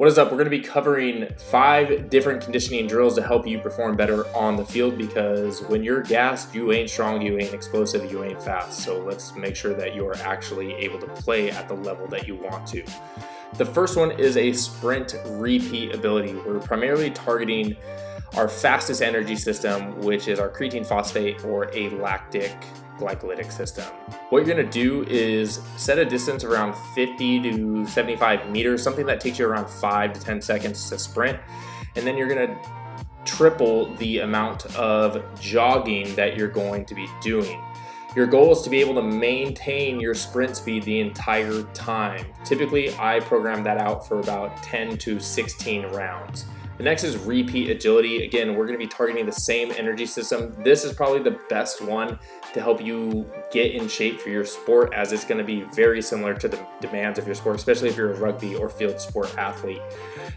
What is up? We're going to be covering 5 different conditioning drills to help you perform better on the field, because when you're gassed, you ain't strong, you ain't explosive, you ain't fast. So let's make sure that you're actually able to play at the level that you want to. The first one is a sprint repeat ability. We're primarily targeting our fastest energy system, which is our creatine phosphate or a lactic glycolytic system. What you're gonna do is set a distance around 50 to 75 meters, something that takes you around 5 to 10 seconds to sprint. And then you're gonna triple the amount of jogging that you're going to be doing. Your goal is to be able to maintain your sprint speed the entire time. Typically, I program that out for about 10 to 16 rounds. The next is repeat agility. Again, we're gonna be targeting the same energy system. This is probably the best one to help you get in shape for your sport, as it's gonna be very similar to the demands of your sport, especially if you're a rugby or field sport athlete.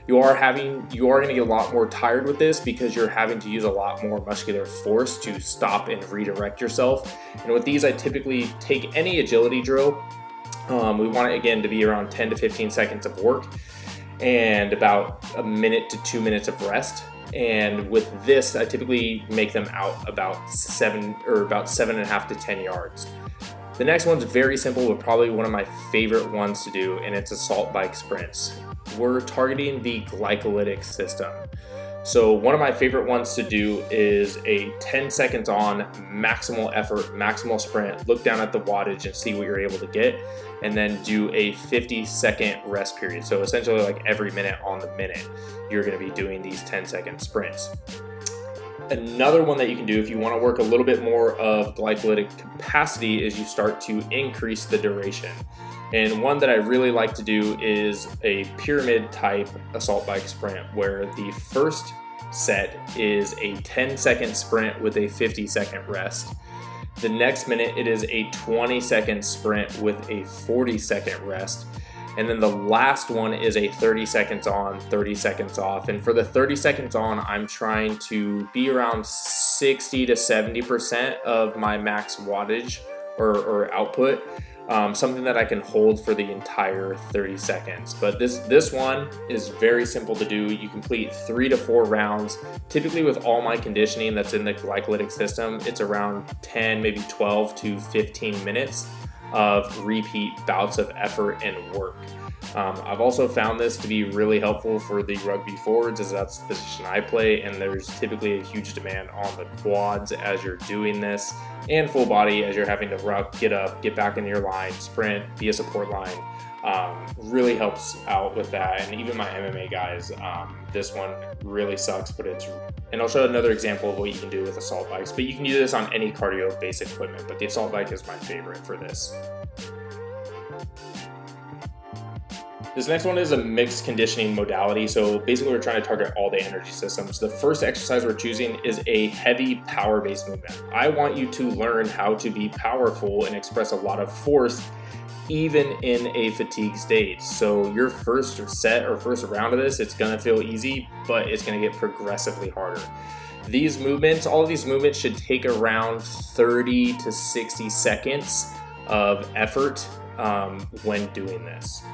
You are gonna get a lot more tired with this because you're having to use a lot more muscular force to stop and redirect yourself. And with these, I typically take any agility drill. We want it, again, to be around 10 to 15 seconds of work and about a minute to 2 minutes of rest. And with this, I typically make them out about 7.5 to 10 yards. The next one's very simple, but probably one of my favorite ones to do, and it's assault bike sprints. We're targeting the glycolytic system. So one of my favorite ones to do is a 10 seconds on, maximal effort, maximal sprint, look down at the wattage and see what you're able to get, and then do a 50-second rest period. So essentially, like every minute on the minute, you're gonna be doing these 10-second sprints. Another one that you can do if you wanna work a little bit more of glycolytic capacity is you start to increase the duration. And one that I really like to do is a pyramid type assault bike sprint, where the first set is a 10-second sprint with a 50-second rest. The next minute, it is a 20-second sprint with a 40-second rest. And then the last one is a 30 seconds on, 30 seconds off. And for the 30 seconds on, I'm trying to be around 60 to 70% of my max wattage or output. Something that I can hold for the entire 30 seconds. But this one is very simple to do. You complete 3 to 4 rounds. Typically with all my conditioning that's in the glycolytic system, it's around 10, maybe 12 to 15 minutes of repeat bouts of effort and work. I've also found this to be really helpful for the rugby forwards, as that's the position I play, and there's typically a huge demand on the quads as you're doing this, and full body as you're having to ruck, get up, get back in your line, sprint, be a support line. Really helps out with that. And even my MMA guys, this one really sucks, but and I'll show another example of what you can do with assault bikes, but you can do this on any cardio based equipment, but the assault bike is my favorite for this. This next one is a mixed conditioning modality. So basically we're trying to target all the energy systems. The first exercise we're choosing is a heavy power-based movement. I want you to learn how to be powerful and express a lot of force even in a fatigue state. So your first set or first round of this, it's gonna feel easy, but it's gonna get progressively harder. These movements, all of these movements should take around 30 to 60 seconds of effort when doing this.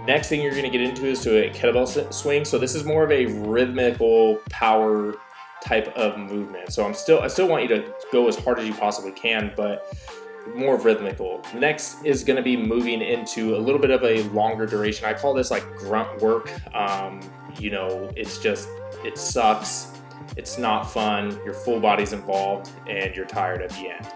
Next thing you're gonna get into is to a kettlebell swing. So this is more of a rhythmical power type of movement. So I still want you to go as hard as you possibly can, but more rhythmical. Next is gonna be moving into a little bit of a longer duration. I call this like grunt work. You know, it sucks. It's not fun. Your full body's involved and you're tired at the end.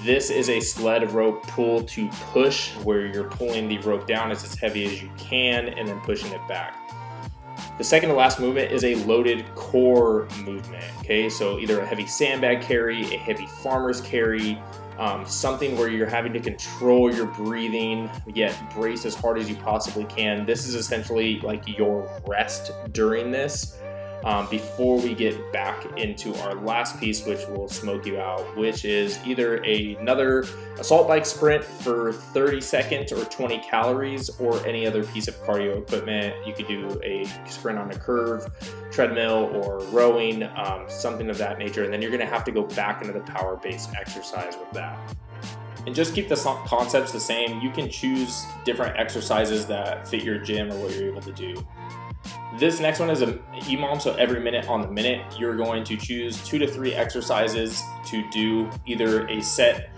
This is a sled rope pull to push, where you're pulling the rope down as heavy as you can and then pushing it back. The second to last movement is a loaded core movement, okay? So either a heavy sandbag carry, a heavy farmer's carry, something where you're having to control your breathing, yet brace as hard as you possibly can. This is essentially like your rest during this. Before we get back into our last piece, which will smoke you out, which is either another assault bike sprint for 30 seconds or 20 calories, or any other piece of cardio equipment. You could do a sprint on a curve, treadmill, or rowing, something of that nature. And then you're gonna have to go back into the power-based exercise with that. And just keep the concepts the same. You can choose different exercises that fit your gym or what you're able to do. This next one is an E.M.O.M, so every minute on the minute, you're going to choose 2 to 3 exercises to do either a set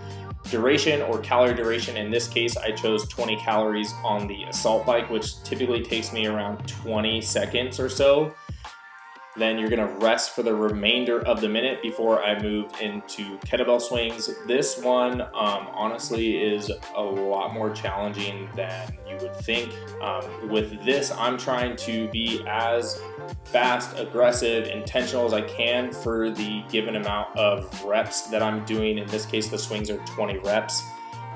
duration or calorie duration. In this case, I chose 20 calories on the assault bike, which typically takes me around 20 seconds or so. Then you're gonna rest for the remainder of the minute before I move into kettlebell swings. This one, honestly, is a lot more challenging than you would think. With this, I'm trying to be as fast, aggressive, intentional as I can for the given amount of reps that I'm doing. In this case, the swings are 20 reps.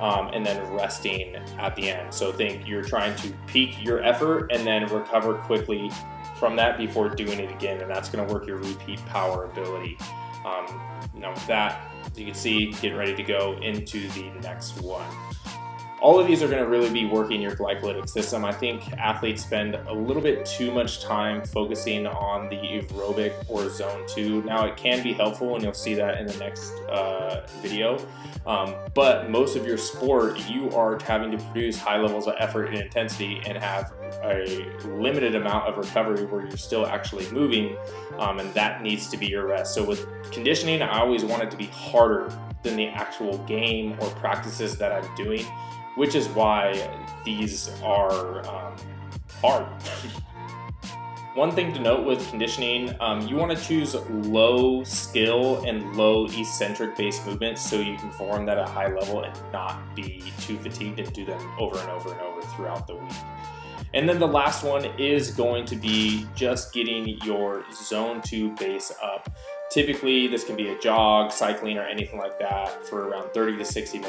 And then resting at the end. So think you're trying to peak your effort and then recover quickly from that before doing it again, and that's going to work your repeat power ability. Now with that, as you can see, get ready to go into the next one. All of these are going to really be working your glycolytic system. I think athletes spend a little bit too much time focusing on the aerobic or zone 2. Now it can be helpful, and you'll see that in the next video. But most of your sport, you are having to produce high levels of effort and intensity and have a limited amount of recovery where you're still actually moving, and that needs to be your rest. So with conditioning, I always want it to be harder than the actual game or practices that I'm doing, which is why these are hard. One thing to note with conditioning, you want to choose low skill and low eccentric based movements so you can perform that at a high level and not be too fatigued and do them over and over and over throughout the week. And then the last one is going to be just getting your zone 2 base up. Typically, this can be a jog, cycling, or anything like that for around 30 to 60 minutes.